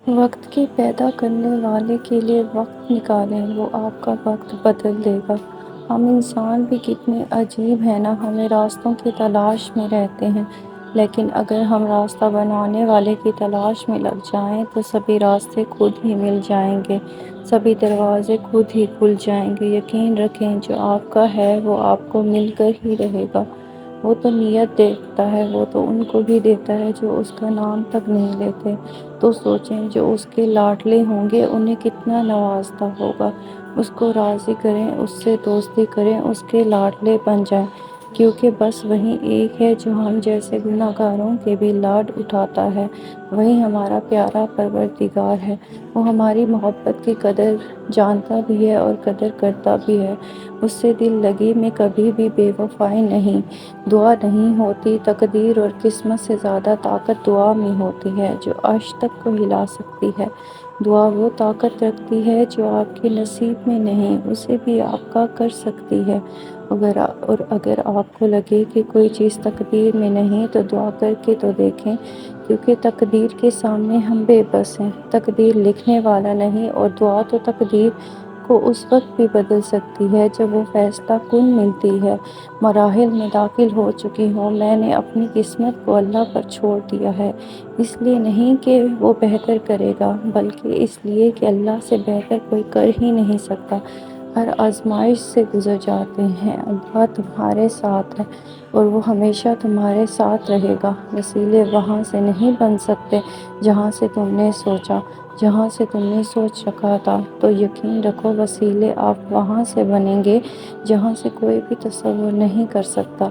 وقت کے پیدا کرنے والے کے لیے وقت نکالیں، وہ آپ کا وقت بدل دے گا۔ ہم انسان بھی کتنے عجیب ہیں نا، ہمیں راستوں کی تلاش میں رہتے ہیں، لیکن اگر ہم راستہ بنانے والے کی تلاش میں لگ جائیں تو سبھی راستے خود ہی مل جائیں گے، سبھی دروازے خود ہی کھل جائیں گے۔ یقین رکھیں، جو آپ کا ہے وہ آپ کو مل کر ہی رہے گا۔ وہ تو نیت دیتا ہے، وہ تو ان کو بھی دیتا ہے جو اس کا نام تک نہیں لیتے۔ تو سوچیں، جو اس کے لاڈلے ہوں گے انہیں کتنا نوازتا ہوگا۔ اس کو راضی کریں، اس سے دوستی کریں، اس کے لاڈلے بن جائیں، کیونکہ بس وہی ایک ہے جو ہم جیسے گنہگاروں کے بھی لاڈ اٹھاتا ہے، وہی ہمارا پیارا پروردگار ہے۔ وہ ہماری محبت کی قدر جانتا بھی ہے اور قدر کرتا بھی ہے۔ اس سے دل لگی میں کبھی بھی بے وفائی نہیں، دعا نہیں ہوتی۔ تقدیر اور قسمت سے زیادہ طاقت دعا میں ہوتی ہے، جو عرش تک کو ہلا سکتی ہے۔ دعا وہ طاقت رکھتی ہے جو آپ کے نصیب میں نہیں، اسے بھی آپ کا کر سکتی ہے۔ اور اگر آپ کو لگے کہ کوئی چیز تقدیر میں نہیں تو دعا کر کے تو دیکھیں، کیونکہ تقدیر کے سامنے ہم بے بس ہیں۔ تقدیر لکھنے والا نہیں، اور دعا تو تقدیر کو اس وقت بھی بدل سکتی ہے جب وہ فیصلہ کن ملتی ہے۔ مراحل میں داخل ہو چکی ہوں، میں نے اپنی قسمت کو اللہ پر چھوڑ دیا ہے، اس لیے نہیں کہ وہ بہتر کرے گا، بلکہ اس لیے کہ اللہ سے بہتر کوئی کر ہی نہیں سکتا۔ ہر آزمائش سے گزر جاتے ہیں، اللہ تمہارے ساتھ ہے اور وہ ہمیشہ تمہارے ساتھ رہے گا۔ وسیلے وہاں سے نہیں بن سکتے جہاں سے تم نے سوچا، جہاں سے تم نے سوچ رکھا تھا، تو یقین رکھو وسیلے آپ وہاں سے بنیں گے جہاں سے کوئی بھی تصور نہیں کر سکتا۔